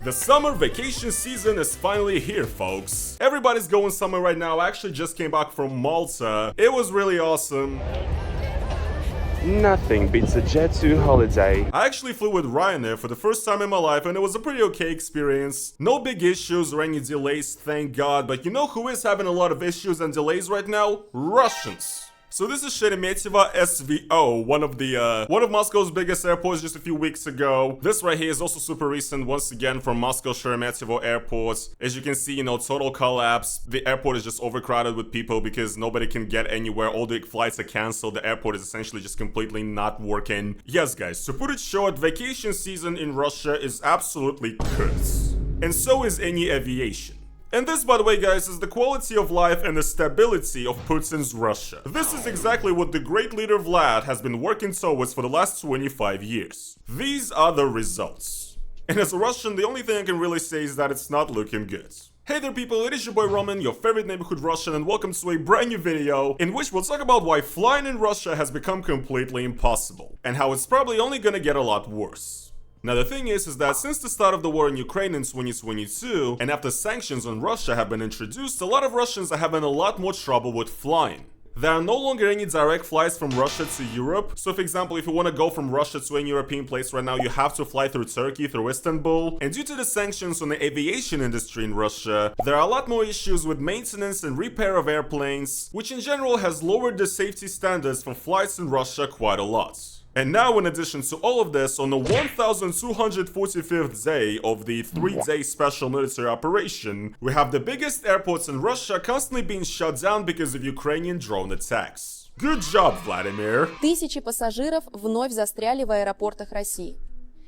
The summer vacation season is finally here, folks. Everybody's going somewhere right now. I actually just came back from Malta. It was really awesome. Nothing beats a Jet2 holiday. I actually flew with Ryanair for the first time in my life and it was a pretty okay experience. No big issues or any delays, thank God, but you know who is having a lot of issues and delays right now? Russians. So this is Sheremetyevo SVO, one of Moscow's biggest airports just a few weeks ago. This right here is also super recent, once again from Moscow Sheremetyevo Airport. As you can see, total collapse. The airport is just overcrowded with people because nobody can get anywhere. All the flights are cancelled. The airport is essentially just completely not working. Yes, guys, to put it short, vacation season in Russia is absolutely cursed. And so is any aviation. And this, by the way, guys, is the quality of life and the stability of Putin's Russia. This is exactly what the great leader Vlad has been working towards for the last 25 years. These are the results. And as a Russian, the only thing I can really say is that it's not looking good. Hey there people, it is your boy Roman, your favorite neighborhood Russian, and welcome to a brand new video in which we'll talk about why flying in Russia has become completely impossible, and how it's probably only gonna get a lot worse. Now the thing is that since the start of the war in Ukraine in 2022, and after sanctions on Russia have been introduced, a lot of Russians are having a lot more trouble with flying. There are no longer any direct flights from Russia to Europe, so for example, if you want to go from Russia to any European place right now, you have to fly through Turkey, through Istanbul, and due to the sanctions on the aviation industry in Russia, there are a lot more issues with maintenance and repair of airplanes, which in general has lowered the safety standards for flights in Russia quite a lot. And now, in addition to all of this, on the 1245th day of the 3-day special military operation, we have the biggest airports in Russia constantly being shut down because of Ukrainian drone attacks. Good job, Vladimir! Тысячи пассажиров вновь застряли в аэропортах России.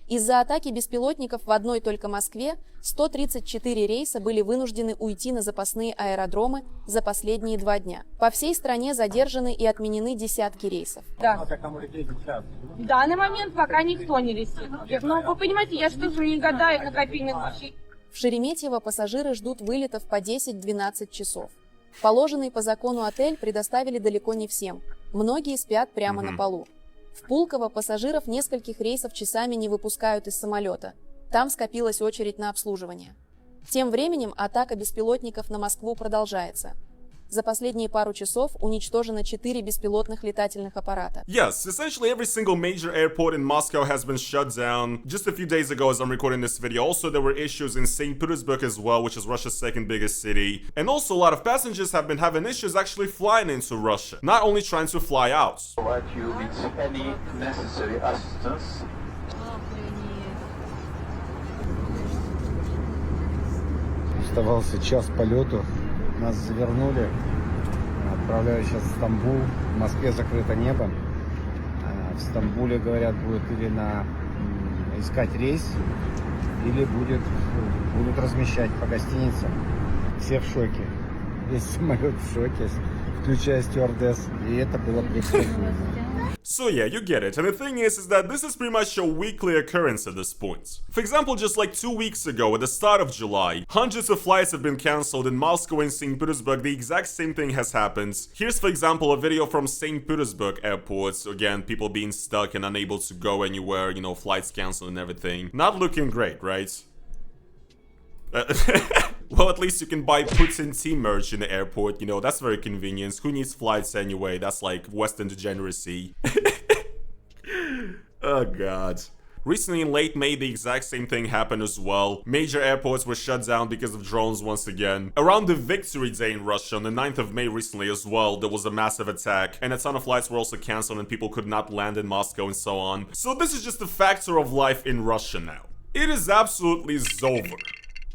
Из-за атаки беспилотников в одной только Москве 134 рейса были вынуждены уйти на запасные аэродромы за последние 2 дня. По всей стране задержаны и отменены десятки рейсов. Да. В данный момент пока никто не летит. Но вы понимаете, я же тоже не гадаю на копейных вещей. В Шереметьево пассажиры ждут вылетов по 10-12 часов. Положенный по закону отель предоставили далеко не всем. Многие спят прямо на полу. В Пулково пассажиров нескольких рейсов часами не выпускают из самолета. Там скопилась очередь на обслуживание. Тем временем атака беспилотников на Москву продолжается. За последние пару часов уничтожено 4 беспилотных летательных аппарата. Yes, essentially every single major airport in Moscow has been shut down. Just a few days ago as I'm recording this video, also there were issues in St. Petersburg as well, which is Russia's second biggest city. And also a lot of passengers have been having issues actually flying into Russia, not only trying to fly out. Provide you with any necessary assistance. Оставался час полету. Нас завернули, отправляю сейчас в Стамбул, в Москве закрыто небо, в Стамбуле, говорят, будет или искать рейс, или будут размещать по гостиницам. Все в шоке, весь самолет в шоке, включая стюардесс, и это было преступление. So yeah, you get it. And the thing is that this is pretty much a weekly occurrence at this point. For example, just like 2 weeks ago, at the start of July, hundreds of flights have been cancelled in Moscow and St. Petersburg. The exact same thing has happened. Here's, for example, a video from St. Petersburg airport. Again, people being stuck and unable to go anywhere, flights cancelled and everything. Not looking great, right? Well, at least you can buy Putin team merch in the airport, that's very convenient. Who needs flights anyway? That's like Western degeneracy. Oh god. Recently in late May, the exact same thing happened as well. Major airports were shut down because of drones once again. Around the Victory Day in Russia, on the 9th of May recently as well, there was a massive attack, and a ton of flights were also cancelled and people could not land in Moscow and so on. So this is just a factor of life in Russia now. It is absolutely over.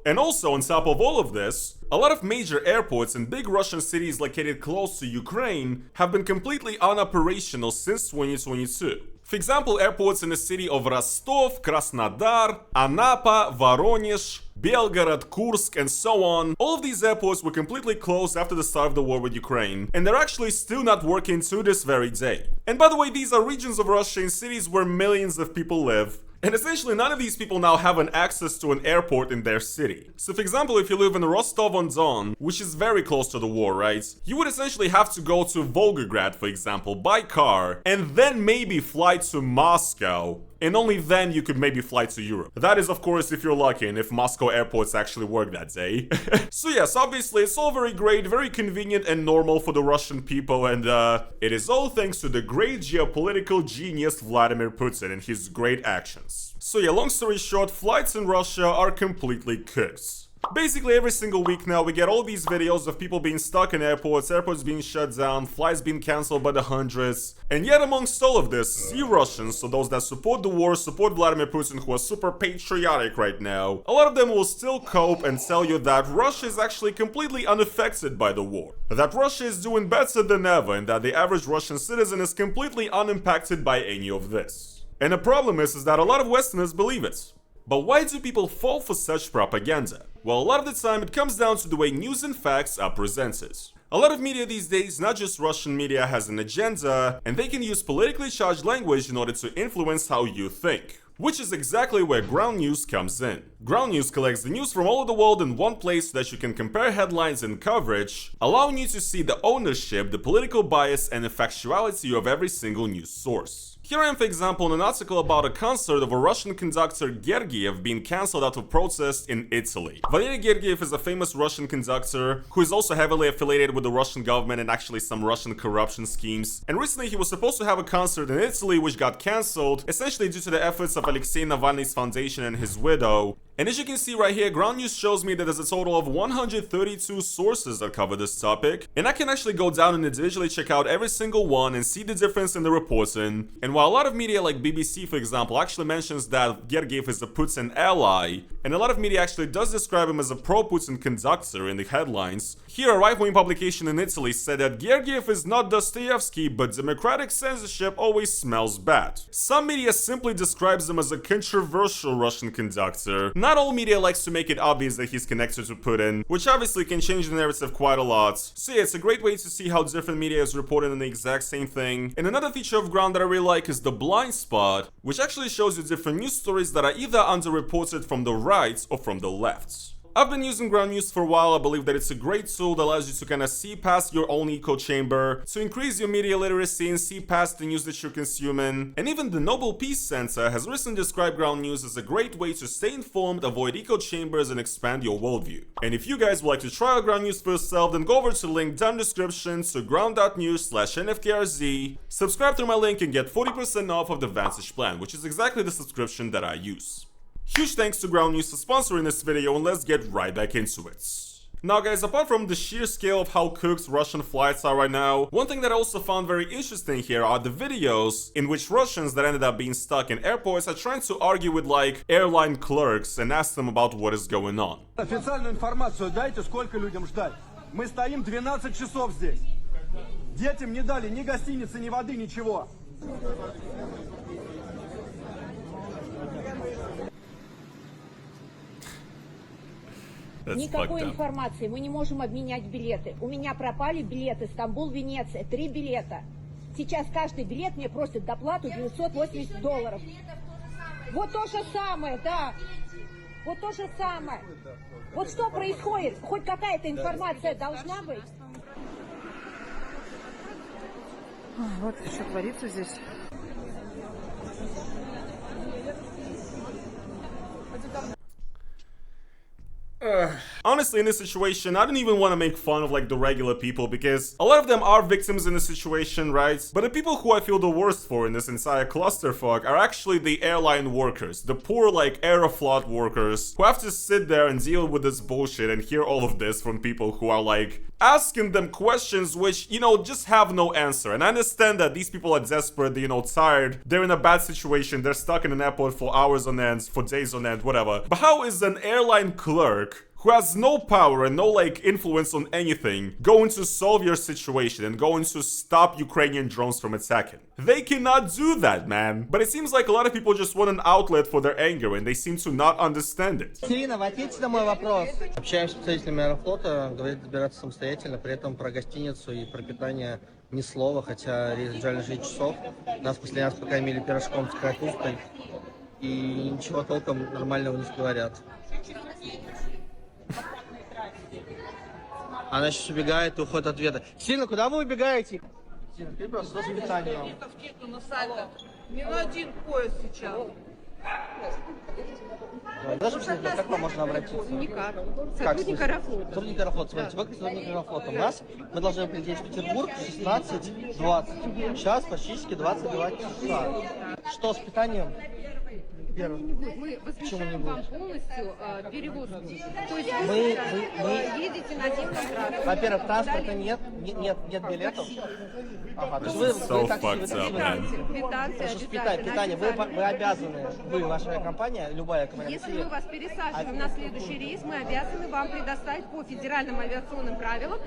And also, on top of all of this, a lot of major airports in big Russian cities located close to Ukraine have been completely unoperational since 2022. For example, airports in the city of Rostov, Krasnodar, Anapa, Voronezh, Belgorod, Kursk, and so on. All of these airports were completely closed after the start of the war with Ukraine, and they're actually still not working to this very day. And by the way, these are regions of Russia in cities where millions of people live. And essentially none of these people now have an access to an airport in their city. So for example, if you live in Rostov-on-Don, which is very close to the war, right? You would essentially have to go to Volgograd, for example, by car, and then maybe fly to Moscow and only then you could maybe fly to Europe. That is, of course, if you're lucky and if Moscow airports actually work that day. So yes, obviously it's all very great, very convenient and normal for the Russian people, and it is all thanks to the great geopolitical genius Vladimir Putin and his great actions. So yeah, long story short, flights in Russia are completely cooked. Basically every single week now we get all these videos of people being stuck in airports being shut down, flights being cancelled by the hundreds, and yet amongst all of this, you Russians, so those that support the war, support Vladimir Putin, who are super patriotic right now, a lot of them will still cope and tell you that Russia is actually completely unaffected by the war, that Russia is doing better than ever, and that the average Russian citizen is completely unimpacted by any of this. And the problem is that a lot of Westerners believe it. But why do people fall for such propaganda? Well, a lot of the time it comes down to the way news and facts are presented. A lot of media these days, not just Russian media, has an agenda, and they can use politically charged language in order to influence how you think. Which is exactly where ground news comes in. Ground news collects the news from all over the world in one place so that you can compare headlines and coverage, allowing you to see the ownership, the political bias, and the factuality of every single news source. Here I am, for example, in an article about a concert of a Russian conductor Gergiev being cancelled out of protest in Italy. Valery Gergiev is a famous Russian conductor who is also heavily affiliated with the Russian government and actually some Russian corruption schemes. And recently he was supposed to have a concert in Italy which got cancelled, essentially due to the efforts of Alexei Navalny's foundation and his widow. And as you can see right here, ground news shows me that there's a total of 132 sources that cover this topic, and I can actually go down and individually check out every single one and see the difference in the reporting. And while a lot of media like BBC, for example, actually mentions that Gergiev is a Putin ally, and a lot of media actually does describe him as a pro-Putin conductor in the headlines, here a right-wing publication in Italy said that Gergiev is not Dostoevsky, but democratic censorship always smells bad. Some media simply describes him as a controversial Russian conductor. Not all media likes to make it obvious that he's connected to Putin, which obviously can change the narrative quite a lot. So yeah, it's a great way to see how different media is reporting on the exact same thing. And another feature of ground that I really like is the blind spot, which actually shows you different news stories that are either underreported from the right or from the left. I've been using ground news for a while. I believe that it's a great tool that allows you to kind of see past your own echo chamber, to increase your media literacy and see past the news that you're consuming. And even the Nobel Peace Center has recently described ground news as a great way to stay informed, avoid echo chambers, and expand your worldview. And if you guys would like to try out ground news for yourself, then go over to the link down in the description to ground.news/NFKRZ, subscribe through my link and get 40% off of the Vantage plan, which is exactly the subscription that I use. Huge thanks to Ground News for sponsoring this video, and let's get right back into it. Now guys, apart from the sheer scale of how cooked Russian flights are right now, one thing that I also found very interesting here are the videos in which Russians that ended up being stuck in airports are trying to argue with like airline clerks and ask them about what is going on. Официальную информацию дайте, сколько людям ждать. Мы стоим 12 часов здесь. Детям не дали ни гостиницы, ни воды, ничего. Никакой информации, мы не можем обменять билеты. У меня пропали билеты Стамбул-Венеция, 3 билета. Сейчас каждый билет мне просит доплату $980. Вот то же самое, да. Вот то же самое. Вот что происходит? Хоть какая-то информация должна быть. Вот что творится здесь. Honestly, in this situation, I don't even want to make fun of like the regular people because a lot of them are victims in the situation, right? But the people who I feel the worst for in this entire clusterfuck are actually the airline workers, the poor like Aeroflot workers who have to sit there and deal with this bullshit and hear all of this from people who are like asking them questions which, you know, just have no answer. And I understand that these people are desperate, you know, tired, they're in a bad situation, they're stuck in an airport for hours on end, for days on end, whatever. But how is an airline clerk who has no power and no like influence on anything going to solve your situation and going to stop Ukrainian drones from attacking? They cannot do that, man. But it seems like a lot of people just want an outlet for their anger and they seem to not understand it. Ирина, вы ответьте на мой вопрос. Общаюсь с представителями Аэрофлота, говорит добираться самостоятельно, при этом про гостиницу и про питание ни слова, хотя рейс реально 6 часов. Нас последний раз пока имели пирожком с капустой и ничего толком нормального не говорят. Она сейчас убегает и уходит от ответа. Сильно, куда вы убегаете? Сильно, ты просто питание. один поезд сейчас. Даже как вам можно обратиться? Никак. Как? Сотрудник Аэрофлота. Сотрудник Аэрофлота. Смотрите, вы как сотрудник Аэрофлота. Мы должны прилететь в Петербург в 16:20. Сейчас почти 22 часа. Что с питанием? Мы возмещаем вам полностью перевозку. То есть вы едете на один контракт. Во-первых, транспорта нет билетов. Ага, то есть вы питание. Вы обязаны, ваша компания, любая компания. Если мы вас пересаживаем на следующий рейс, мы обязаны вам предоставить по федеральным авиационным правилам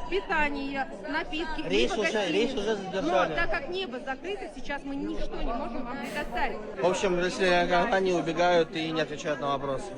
питание, напитки. Рейс уже задержали. Но так как небо закрыто, сейчас мы ничто не можем вам предоставить. В общем, если они убегают и не отвечают на вопросы.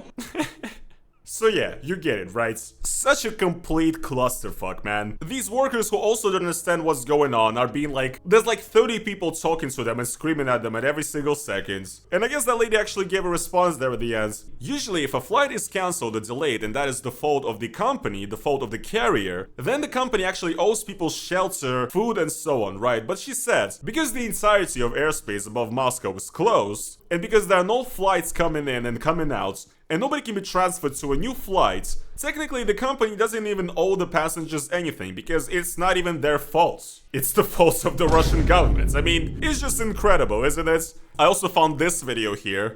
So yeah, you get it, right? Such a complete clusterfuck, man. These workers who also don't understand what's going on are being like, there's like 30 people talking to them and screaming at them at every single second. And I guess that lady actually gave a response there at the end. Usually if a flight is cancelled or delayed and that is the fault of the company, the fault of the carrier, then the company actually owes people shelter, food and so on, right? But she said, because the entirety of airspace above Moscow is closed, and because there are no flights coming in and coming out, and nobody can be transferred to a new flight, technically the company doesn't even owe the passengers anything, because it's not even their fault. It's the fault of the Russian government. I mean, it's just incredible, isn't it? I also found this video here.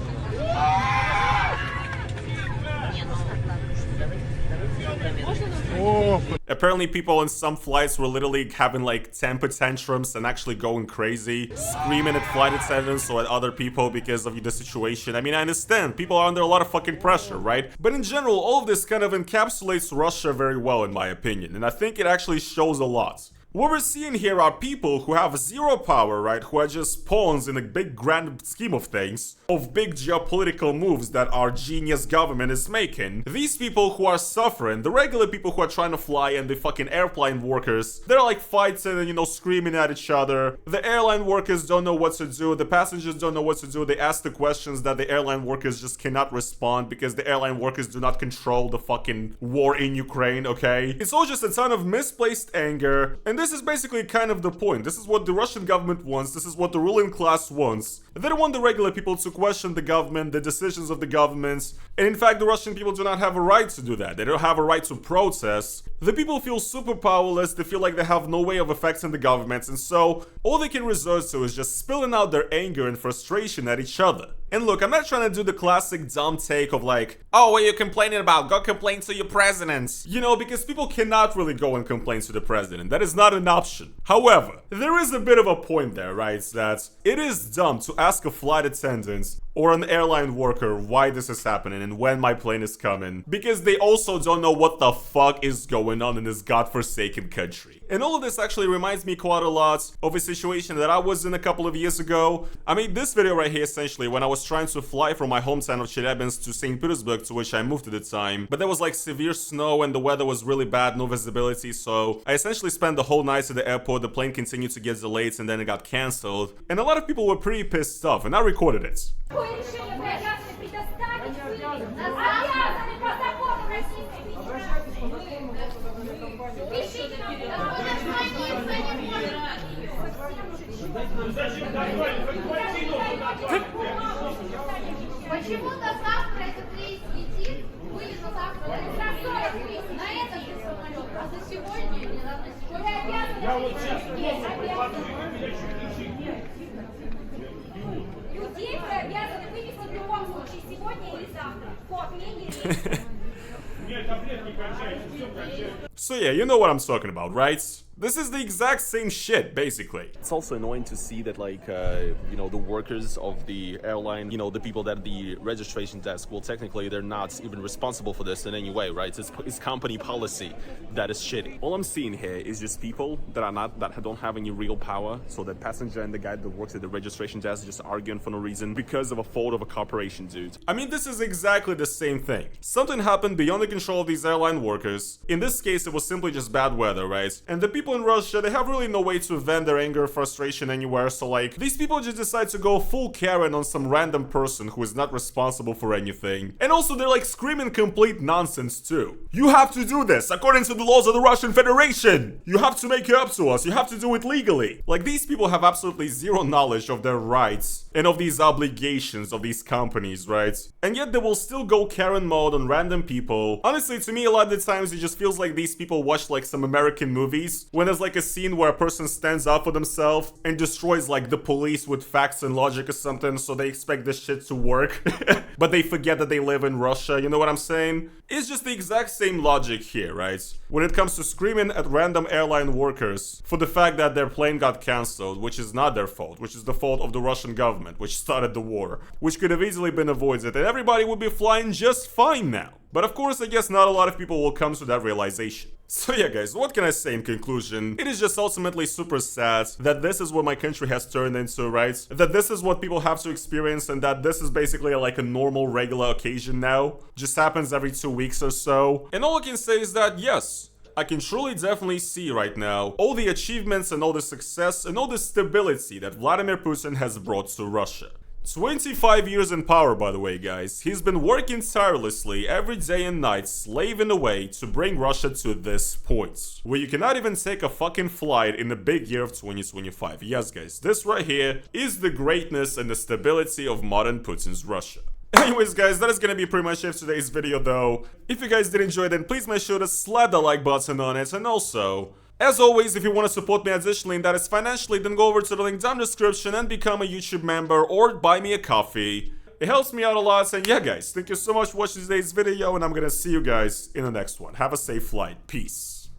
Apparently people on some flights were literally having like temper tantrums and actually going crazy, screaming at flight attendants or at other people because of the situation. I mean, I understand, people are under a lot of fucking pressure, right? But in general, all of this kind of encapsulates Russia very well in my opinion, and I think it actually shows a lot. What we're seeing here are people who have zero power, right? Who are just pawns in a big grand scheme of things, of big geopolitical moves that our genius government is making. These people who are suffering, the regular people who are trying to fly and the fucking airplane workers, they're like fighting and, you know, screaming at each other. The airline workers don't know what to do, the passengers don't know what to do, they ask the questions that the airline workers just cannot respond because the airline workers do not control the fucking war in Ukraine, okay? It's all just a ton of misplaced anger, and this is basically kind of the point. This is what the Russian government wants. This is what the ruling class wants. They don't want the regular people to question the government, the decisions of the government. And in fact, the Russian people do not have a right to do that. They don't have a right to protest. The people feel super powerless. They feel like they have no way of affecting the government. And so all they can resort to is just spilling out their anger and frustration at each other. And look, I'm not trying to do the classic dumb take of like, oh, what are you complaining about? Go complain to your president. You know, because people cannot really go and complain to the president. That is not an option. However, there is a bit of a point there, right? That it is dumb to ask a flight attendant or an airline worker why this is happening and when my plane is coming, because they also don't know what the fuck is going on in this godforsaken country. And all of this actually reminds me quite a lot of a situation that I was in a couple of years ago. I made this video right here essentially when I was trying to fly from my hometown of Chelyabinsk to St. Petersburg, to which I moved at the time, but there was like severe snow and the weather was really bad, no visibility, so I essentially spent the whole night at the airport. The plane continued to get delayed and then it got cancelled, and a lot of people were pretty pissed off, and I recorded it. Почему-то завтра этот рейс летит, вылет завтра на 40 рейс, на этот же самолет, а за сегодня или на людей вы обязаны вывести в любом случае, сегодня или завтра, по отмене рейса. So yeah, you know what I'm talking about, right? This is the exact same shit, basically. It's also annoying to see that, like, you know, the workers of the airline, you know, the people at the registration desk, well, technically, they're not even responsible for this in any way, right? It's company policy that is shitty. All I'm seeing here is just people that don't have any real power. So the passenger and the guy that works at the registration desk just arguing for no reason because of a fault of a corporation, dude. I mean, this is exactly the same thing. Something happened beyond the control of these airline workers. In this case, it was simply just bad weather, right? And the people people in Russia, they have really no way to vent their anger or frustration anywhere, so like, these people just decide to go full Karen on some random person who is not responsible for anything. And also they're like screaming complete nonsense too. You have to do this according to the laws of the Russian Federation! You have to make it up to us, you have to do it legally! Like, these people have absolutely zero knowledge of their rights and of these obligations of these companies, right? And yet they will still go Karen mode on random people. Honestly, to me, a lot of the times it just feels like these people watch like some American movies when there's like a scene where a person stands up for themselves and destroys like the police with facts and logic or something, so they expect this shit to work. But they forget that they live in Russia, you know what I'm saying? It's just the exact same logic here, right? When it comes to screaming at random airline workers for the fact that their plane got cancelled, which is not their fault, which is the fault of the Russian government, which started the war, which could have easily been avoided, and everybody would be flying just fine now. But of course, I guess not a lot of people will come to that realization. So yeah guys, what can I say in conclusion? It is just ultimately super sad that this is what my country has turned into, right? That this is what people have to experience and that this is basically like a normal, regular occasion now. Just happens every 2 weeks or so. And all I can say is that yes, I can truly definitely see right now all the achievements and all the success and all the stability that Vladimir Putin has brought to Russia. 25 years in power, by the way, guys. He's been working tirelessly every day and night, slaving away to bring Russia to this point, where you cannot even take a fucking flight in the big year of 2025. Yes, guys, this right here is the greatness and the stability of modern Putin's Russia. Anyways, guys, that is gonna be pretty much it for today's video, though. If you guys did enjoy, then please make sure to slap the like button on it, and also, as always, if you want to support me additionally, and that is financially, then go over to the link down in the description and become a YouTube member or buy me a coffee. It helps me out a lot, and yeah guys, thank you so much for watching today's video, and I'm gonna see you guys in the next one. Have a safe flight. Peace.